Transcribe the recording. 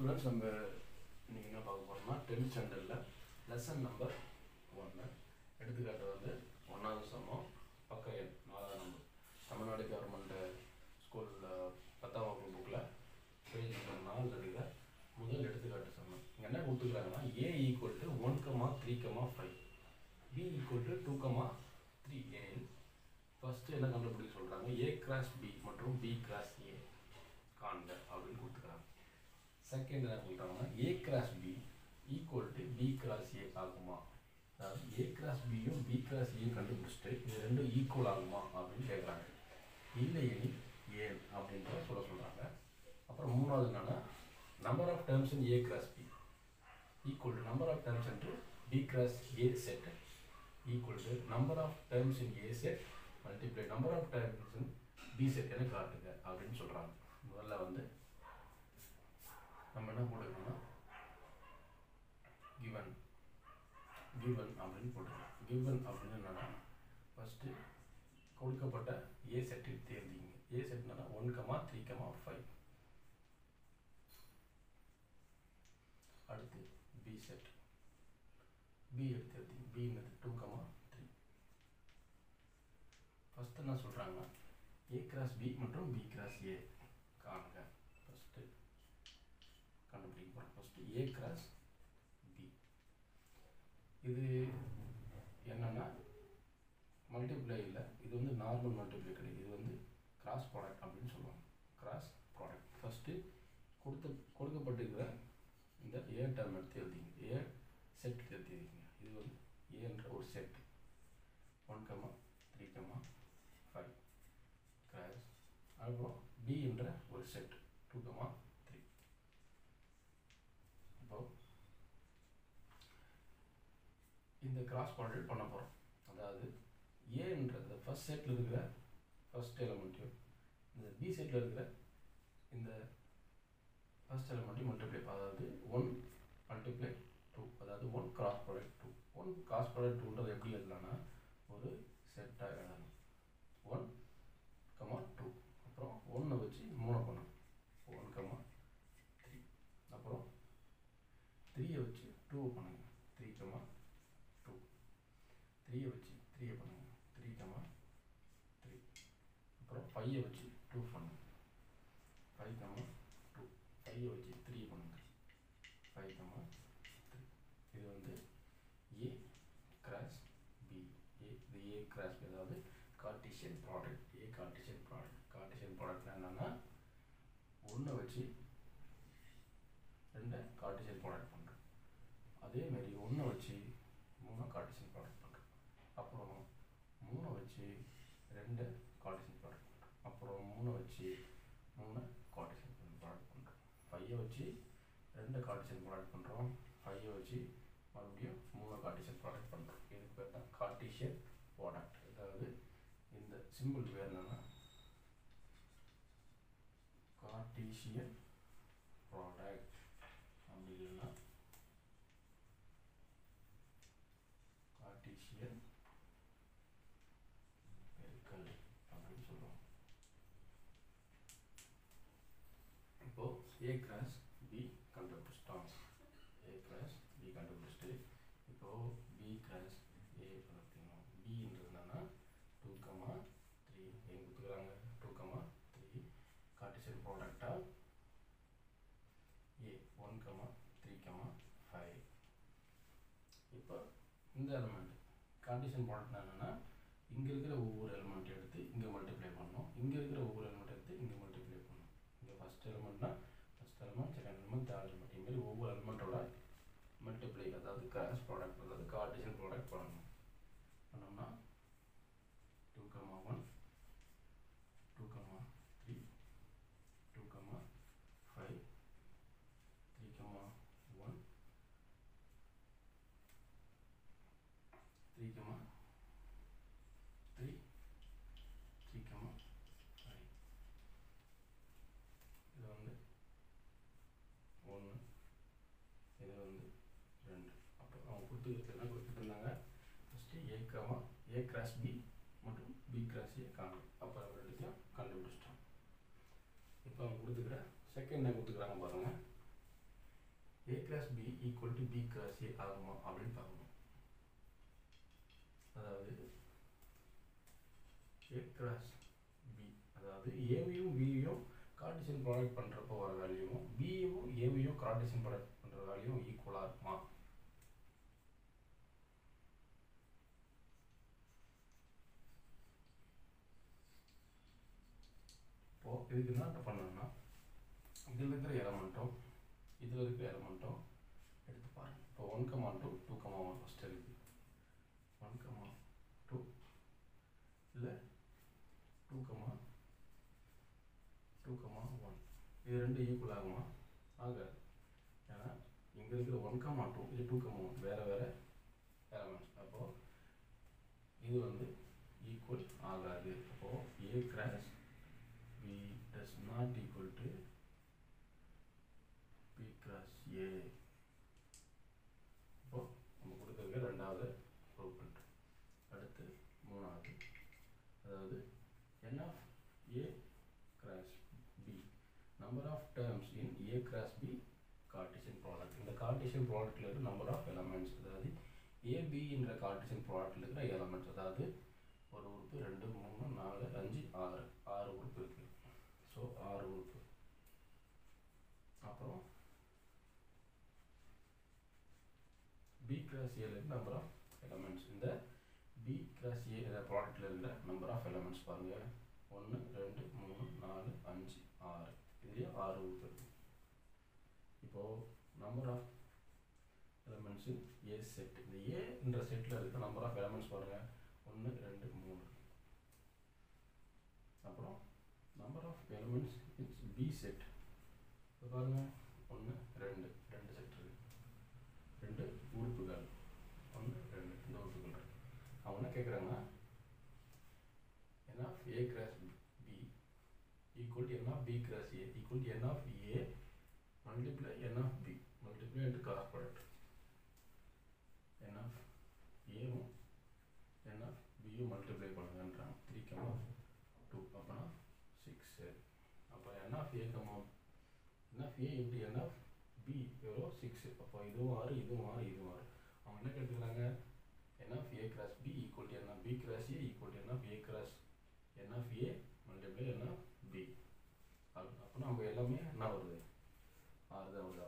Students, நம்ம இன்னைக்கு என்ன பார்க்க போகிறோம்னா 10th ஸ்டாண்டர்டில் லெசன் நம்பர் 1 எடுத்துக்காட்டு வந்து 1வது சமம் பக்கம் எண் 4வது நம்பர் தமிழ்நாடு கவர்மெண்ட் ஸ்கூலில் 10ஆம் வகுப்பு புக்கில் பேஜ் நம்பர் 4 இருக்கிற முதல் எடுத்துக்காட்டு சமம். இங்கே என்ன கொடுத்துக்கிறாங்கன்னா a equal to 1,3,5 b equal to 2,3 எனில் ஃபஸ்ட்டு என்ன கண்டுபிடிக்க சொல்கிறாங்க, a கிராஸ் b மற்றும் b கிராஸ் a காண்க அப்படின்னு கொடுத்துக்கிறாங்க. செகண்ட் என்ன சொல்கிறாங்கன்னா a cross b equal to b cross a ஆகுமா, அதாவது a கிராஸ் பியும் b கிராஸ் ஏயும் கண்டுபிடிச்சிட்டு இது ரெண்டும் ஈக்குவல் ஆகுமா அப்படின்னு கேட்குறாங்க. இல்லை எனில் ஏன் அப்படின்றத சொல்கிறாங்க. அப்புறம் மூணாவது என்னன்னா number of terms in a cross b equal to number of terms into b cross a set equal to number of terms in a set multiply number of terms in b set என காட்டுங்க அப்படின்னு சொல்கிறாங்க. முதல்ல வந்து நம்ம என்ன போட்டுக்கணும்னா given அப்படின்னு போட்டுக்கலாம். given அப்படின்னு என்னன்னா ஃபஸ்ட்டு கொடுக்கப்பட்ட a செட்டில் தேர்ந்தீங்க. a செட்னா 1,3,5. அடுத்து b செட், b எடுத்து b என்னது 2,3. ஃபஸ்ட்டு என்ன சொல்கிறாங்க, a கிராஸ் b மற்றும் b கிராஸ் a காண்க. ஃபஸ்ட்டு கண்டுபிடிக்க போகிறோம். ஃபஸ்ட்டு a கிராஸ் b இது என்னன்னா மல்டிப்ளை இல்லை, இது வந்து நார்மல் மல்டிப்ளை கிடையாது, இது வந்து கிராஸ் ப்ராடக்ட் அப்படின்னு சொல்லுவாங்க. கிராஸ் ப்ராடக்ட் ஃபஸ்ட்டு கொடுக்கப்பட்டிருக்கிற இந்த ஏ டேர்ம் எடுத்து எழுதிங்க, ஏ செட் எடுத்து எழுதிங்க. இது வந்து ஏன்ற ஒரு செட் 1,3,5 கிராஸ், அப்புறம் பி என்ற ஒரு செட் 2,3. இப்போ இந்த கிராஸ் ப்ராடக்ட் பண்ண போகிறோம். அதாவது ஏன்றது ஃபர்ஸ்ட் செட்டில் இருக்கிற ஃபர்ஸ்ட் எலிமெண்ட்டையும் இந்த பி செட்டில் இருக்கிற இந்த ஃபர்ஸ்ட் எலிமெண்ட்டையும் மல்டிப்ளை, அதாவது 1 மல்டிப்ளை 2, அதாவது 1 கிராஸ் ப்ராடக்ட் 2. 1 கிராஸ் ப்ராடக்ட் 2ன்றது எப்படி எழுதலாம்னா ஒரு செட்டாக எழுதணும். 1,2 அப்புறம் 1 வச்சு 3 பண்ணணும், 1,3. அப்புறம் 3 வச்சு 2 பண்ணுங்க, 3,2. 3 வச்சு 3 பண்ணுங்க, 3,3. அப்புறம் 5 வச்சு 2 பண்ணுங்க, 5,2. 5 வச்சு 3 பண்ணுங்க, 5,3. இது வந்து a கிராஸ் b. இது a கிராஸ் b, அதாவது cartesian product. a Cartesian product. Cartesian product என்னன்னா 1 வச்சு 2 கார்ட்டீசியன் ப்ராடக்ட் பண்ணுறோம். அதேமாரி 1 வச்சு 3 கார்ட்டீசியன் ப்ராடக்ட் பண்ணுறோம். அப்புறம் 3 வச்சு 2 கார்ட்டீசியன் ப்ராடக்ட் பண்ணுறோம். அப்புறம் 3 வச்சு 3 கார்ட்டீசியன் ப்ராடக்ட் பண்ணுறோம். 5 வச்சு 2 கார்ட்டீசியன் ப்ராடக்ட் பண்ணுறோம். 5 வச்சு மறுபடியும் 3 கார்ட்டீசியன் ப்ராடக்ட் பண்ணுறோம். இதுக்கு பேர் தான் கார்ட்டீசியன் ப்ராடக்ட். அதாவது இந்த சிம்பிள் பேர் என்னன்னா கார்ட்டீசியன் ப்ராடக்ட், அப்படி இல்லைன்னா கார்ட்டீசியன் பெருக்கல் அப்படின்னு சொல்லுவோம். இப்போ a கிராஸ் b கண்டுபிடிச்சிட்டோம். a கிராஸ் b கண்டுபிடிச்சிட்டு இப்போ b கிராஸ் a பார்த்தீங்கன்னா bன்றது என்னன்னா 2,3 எங்க கொடுத்துக்கிறாங்க, 2,3 கார்ட்டீசியன் ப்ராடக்டா a 1,3,5. இப்போ இந்த எலிமெண்ட் கார்ட்டீசியன் ப்ராடக்ட் என்னன்னா இங்கே இருக்கிற ஒவ்வொரு எலிமெண்ட் எடுத்து இங்கே மல்டிப்ளை பண்ணணும், இங்கே இருக்கிற ஒவ்வொரு எலிமெண்ட் எடுத்து இங்கே மல்டிப்ளை பண்ணணும். இங்கே ஃபஸ்ட் எலிமெண்ட்னா first element, second element, third element, இதுமாரி ஒவ்வொரு எலிமெண்ட்டோட மல்டிப்ளை, அதாவது கிராஸ் ப்ராடக்ட், அதாவது கார்ட்டீசியன் ப்ராடக்ட் பண்ணணும். பண்ணோம்னா 2,1 2,3 2,5 3,1 3,3 3,5. இது வந்து 1, இது வந்து 2. அப்போ அவங்க கொடுத்துருந்தாங்க ஃபஸ்ட்டு a கிராஸ் b மற்றும் b கிராஸ் a காணும். அப்போ ரெண்டுத்தையும் கண்டுபிடிச்சிட்டோம். இப்போ அவங்க கொடுத்துக்கிற செகண்ட் என்ன கொடுத்துக்கிறாங்க பாருங்கள், A cross B equal to B cross A ஆகுமா அப்படின்னு பார்க்கணும். அதாவது A cross B அதாவது ஏவையும் பியையும் கார்ட்டீசியன் ப்ராடக்ட் பண்ணுறப்போ வர வேல்யூவும் பியும் ஏவையும் கார்ட்டீசியன் ப்ராடக்ட் பண்ணுற வேல்யூவும் ஈக்குவலாக இருக்குமா? இப்போது இதுக்கு என்ன பண்ணணும்னா இதில் இருக்கிற எலமெண்ட்டும் இதில் இருக்கிற எலமெண்ட்டும் எடுத்து பாருங்கள். இப்போ 1,2 2,1 ஃபஸ்ட்டு இருக்குது. 1,2 இல்லை 2,1 இது ரெண்டு ஈக்குவல் ஆகுமா? ஆகாது. ஏன்னா இங்கே இருக்கிற 1,2 இது 2,1 வேறு வேறு எலமெண்ட்ஸ். அப்போது இது வந்து ஈக்குவல் ஆகாது. அப்போது A cross B does not equal to B cross A. இப்போது நம்ம கொடுத்துருக்க ரெண்டாவது ப்ரூவ் பண்ணுறோம். அடுத்து மூணாவது, அதாவது n of A cross B number of terms in A cross B Cartesian product. இந்த Cartesian product இருக்கிற number of elements, அதாவது AB என்ற Cartesian product இருக்கிற elements, அதாவது ஒரு உறுப்பு 2 3 4 5 6 உறுப்பு இருக்கு. ஸோ 6 உறுப்பு. அப்புறம் B cross A இருக்கிற number of elements. இந்த B cross A என்ற ப்ராடக்ட்ல இருக்கிற number of elements பாருங்க. 1 2 3 4 5 6 இதுலேயே 6 உறுப்பு இருக்கு. இப்போது number of elements A set. இந்த A என்ற செட்டில் இருக்க நம்பர் ஆஃப் எலமெண்ட்ஸ் பாருங்கள். 1 2 3. அப்புறம் number of elements it's B set. இப்போ பாருங்கள் 1 2 2 செட் இருக்குது. 2 உறுப்புகள் 1 2 இந்த உறுப்புகள் இருக்குது. அவங்க என்ன கேட்குறாங்க, n of A cross B equal to n of B cross A equal to n of A multiply n of B multiply into cross product. n of A வும் n of B யும் multiply பண்ணுங்கன்றாங்க. 3,2 அப்போனா 6. அப்போ n of A into n of B எவ்வளோ 6. அப்போ இதுவும் 6 இதுவும் 6 இதுவும் 6. அவங்க என்ன கேட்டுக்கிறாங்க, n of A cross B equal to n of B cross A equal to n of A cross n of A multiply n of B. அப்போ நம்ம எல்லாமே என்ன வருது 6 தான் வருது.